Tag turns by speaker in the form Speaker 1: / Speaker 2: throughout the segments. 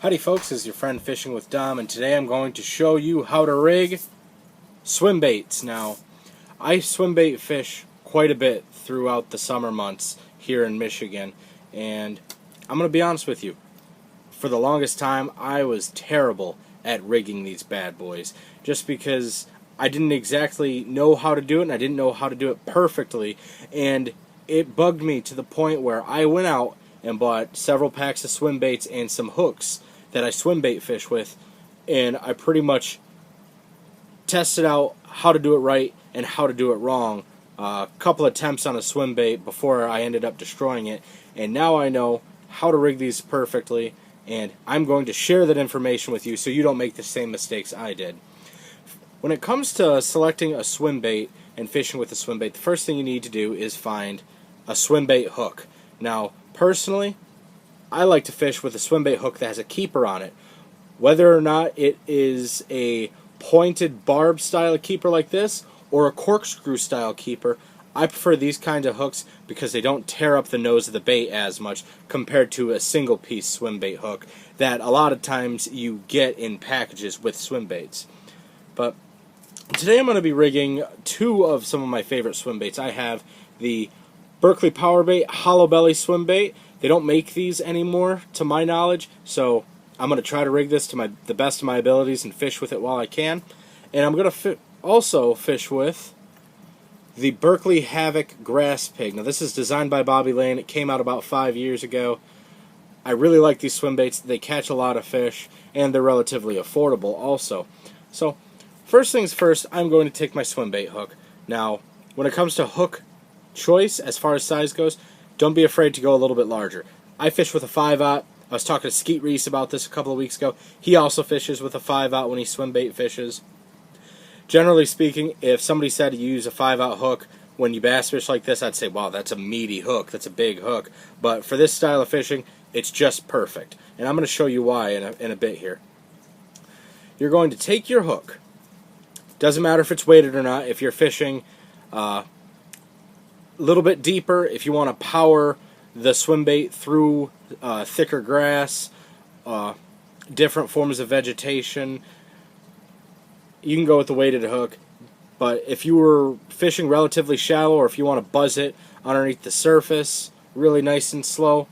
Speaker 1: Howdy folks, this is your friend Fishing with Dom, and today I'm going to show you how to rig swim baits. Now, I swim bait fish quite a bit throughout the summer months here in Michigan, and I'm going to be honest with you. For the longest time, I was terrible at rigging these bad boys, just because I didn't exactly know how to do it, and I didn't know how to do it perfectly, and it bugged me to the point where I went out and bought several packs of swim baits and some hooks that I swim bait fish with, and I pretty much tested out how to do it right and how to do it wrong. A couple attempts on a swim bait before I ended up destroying it, and now I know how to rig these perfectly, and I'm going to share that information with you so you don't make the same mistakes I did. When it comes to selecting a swim bait and fishing with a swim bait, the first thing you need to do is find a swim bait hook. Now, personally, I like to fish with a swim bait hook that has a keeper on it. Whether or not it is a pointed barb style keeper like this or a corkscrew style keeper, I prefer these kinds of hooks because they don't tear up the nose of the bait as much compared to a single piece swim bait hook that a lot of times you get in packages with swim baits. But today I'm going to be rigging two of some of my favorite swim baits. I have the Berkley Power Bait Hollow Belly swim bait. They don't make these anymore, to my knowledge, so I'm going to try to rig this to the best of my abilities and fish with it while I can. And I'm going to also fish with the Berkley Havoc Grass Pig. Now, this is designed by Bobby Lane. It came out about 5 years ago. I really like these swim baits. They catch a lot of fish, and they're relatively affordable also. So, first things first, I'm going to take my swim bait hook. Now, when it comes to hook choice, as far as size goes, don't be afraid to go a little bit larger. I fish with a 5/0. I was talking to Skeet Reese about this a couple of weeks ago. He also fishes with a 5/0 when he swim bait fishes. Generally speaking, if somebody said to use a 5/0 hook when you bass fish like this, I'd say, wow, that's a meaty hook. That's a big hook. But for this style of fishing, it's just perfect. And I'm going to show you why in a bit here. You're going to take your hook. Doesn't matter if it's weighted or not. If you're fishing a little bit deeper, if you want to power the swim bait through thicker grass, different forms of vegetation, you can go with the weighted hook. But if you were fishing relatively shallow, or if you want to buzz it underneath the surface really nice and slow,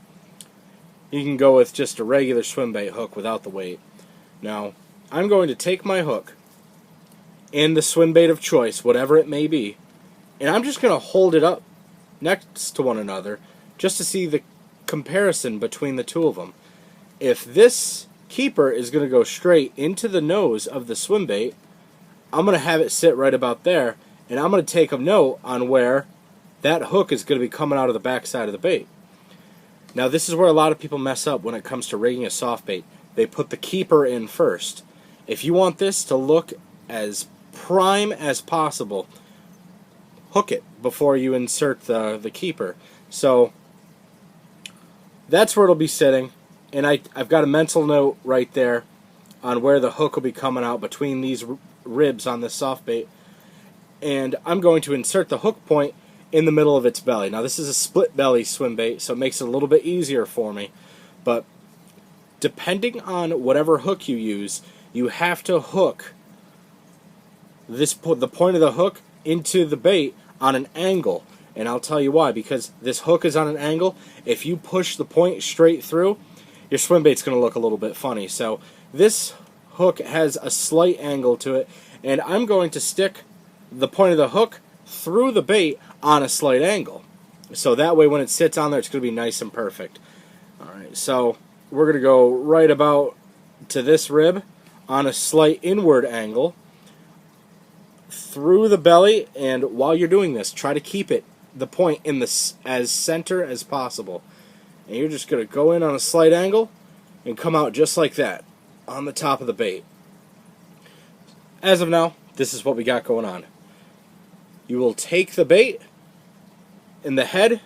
Speaker 1: you can go with just a regular swim bait hook without the weight. Now, I'm going to take my hook and the swim bait of choice, whatever it may be, and I'm just going to hold it up next to one another just to see the comparison between the two of them. If this keeper is going to go straight into the nose of the swim bait, I'm going to have it sit right about there, and I'm going to take a note on where that hook is going to be coming out of the backside of the bait. Now, this is where a lot of people mess up when it comes to rigging a soft bait. They put the keeper in first. If you want this to look as prime as possible, hook it before you insert the keeper. So that's where it'll be sitting, and I've got a mental note right there on where the hook will be coming out between these ribs on this soft bait, and I'm going to insert the hook point in the middle of its belly. Now, this is a split belly swim bait, so it makes it a little bit easier for me, but depending on whatever hook you use, you have to hook the point of the hook into the bait on an angle. And I'll tell you why. Because this hook is on an angle, if you push the point straight through, your swim bait's going to look a little bit funny. So this hook has a slight angle to it, and I'm going to stick the point of the hook through the bait on a slight angle. So that way when it sits on there, it's going to be nice and perfect. Alright, so we're going to go right about to this rib on a slight inward angle through the belly, and while you're doing this, try to keep the point in as center as possible. And you're just going to go in on a slight angle and come out just like that on the top of the bait. As of now, this is what we got going on. You will take the bait in the head,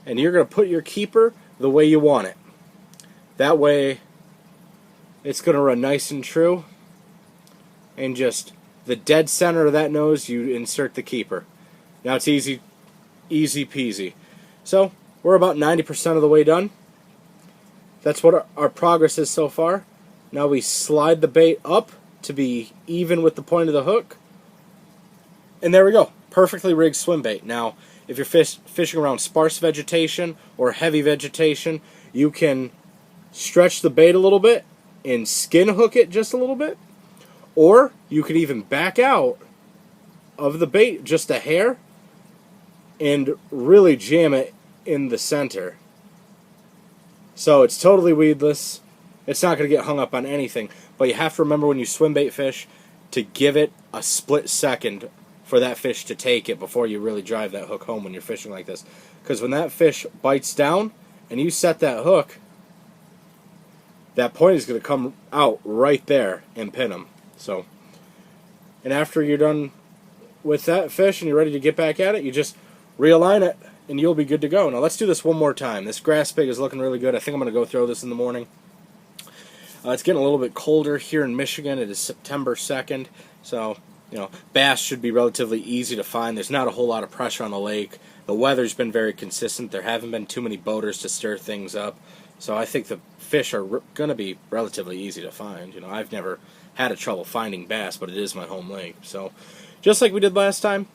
Speaker 1: and you're going to put your keeper the way you want it. That way, it's going to run nice and true, and just the dead center of that nose, you insert the keeper. Now it's easy peasy. So we're about 90% of the way done. that's what our progress is so far. Now we slide the bait up to be even with the point of the hook. And there we go. Perfectly rigged swim bait. Now, if you're fishing around sparse vegetation or heavy vegetation, you can stretch the bait a little bit and skin hook it just a little bit. Or you could even back out of the bait just a hair and really jam it in the center. So it's totally weedless. It's not going to get hung up on anything. But you have to remember when you swim bait fish to give it a split second for that fish to take it before you really drive that hook home when you're fishing like this. Because when that fish bites down and you set that hook, that point is going to come out right there and pin him. So, and after you're done with that fish and you're ready to get back at it, you just realign it and you'll be good to go. Now let's do this one more time. This grass pig is looking really good. I think I'm going to go throw this in the morning. It's getting a little bit colder here in Michigan. It is September 2nd, so bass should be relatively easy to find. There's not a whole lot of pressure on the lake. The weather's been very consistent. There haven't been too many boaters to stir things up, so I think the fish are going to be relatively easy to find. I've never had a trouble finding bass, but it is my home lake. So just like we did last time,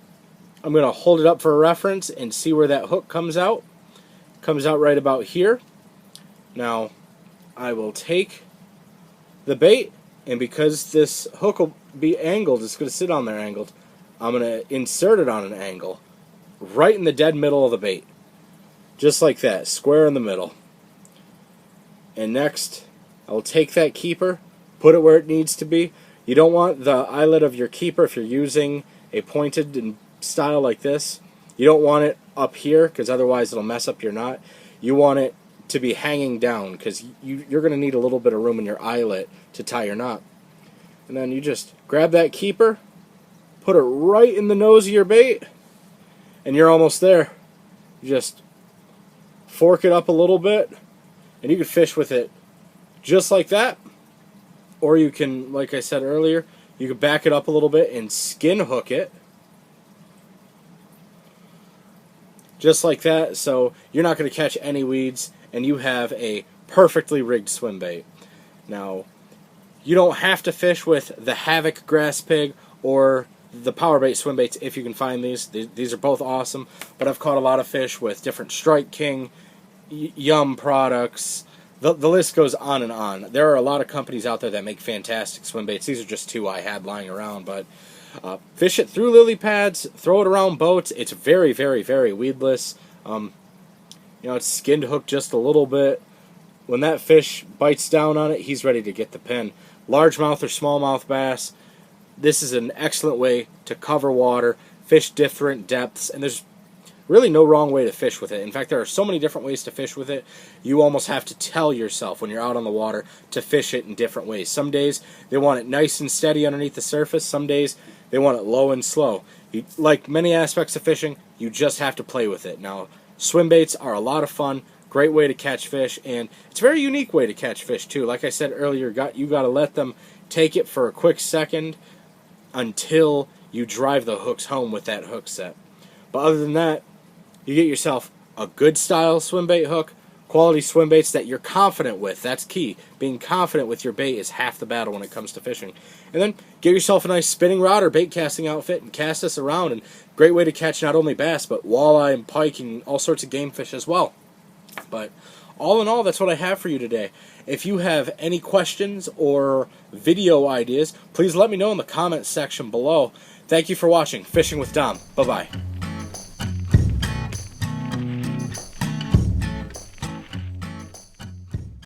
Speaker 1: I'm going to hold it up for a reference and see where that hook comes out. Comes out right about here. Now I will take the bait, and because this hook will be angled, it's going to sit on there angled, I'm going to insert it on an angle right in the dead middle of the bait. Just like that, square in the middle. And next, I'll take that keeper, put it where it needs to be. You don't want the eyelet of your keeper, if you're using a pointed style like this, you don't want it up here because otherwise it'll mess up your knot. You want it to be hanging down because you're going to need a little bit of room in your eyelet to tie your knot. And then you just grab that keeper, put it right in the nose of your bait, and you're almost there. You just fork it up a little bit, and you can fish with it just like that. Or you can, like I said earlier, you can back it up a little bit and skin hook it. Just like that, so you're not going to catch any weeds, and you have a perfectly rigged swim bait. Now, you don't have to fish with the Havoc grass pig or the power bait swim baits if you can find these. These are both awesome, but I've caught a lot of fish with different Strike King, Yum products. The list goes on and on. There are a lot of companies out there that make fantastic swim baits. These are just two I had lying around, but fish it through lily pads, throw it around boats. It's very, very, very weedless. It's skinned hooked just a little bit. When that fish bites down on it, he's ready to get the pin. Largemouth or smallmouth bass, this is an excellent way to cover water, fish different depths, and there's really no wrong way to fish with it. In fact, there are so many different ways to fish with it, you almost have to tell yourself when you're out on the water to fish it in different ways. Some days they want it nice and steady underneath the surface. Some days they want it low and slow. Like many aspects of fishing, you just have to play with it. Now, swim baits are a lot of fun, great way to catch fish, and it's a very unique way to catch fish too. Like I said earlier, you got to let them take it for a quick second until you drive the hooks home with that hook set. But other than that, you get yourself a good style swim bait hook, quality swim baits that you're confident with. That's key. Being confident with your bait is half the battle when it comes to fishing. And then get yourself a nice spinning rod or bait casting outfit and cast this around. And great way to catch not only bass, but walleye and pike and all sorts of game fish as well. But all in all, that's what I have for you today. If you have any questions or video ideas, please let me know in the comments section below. Thank you for watching Fishing with Dom. Bye-bye.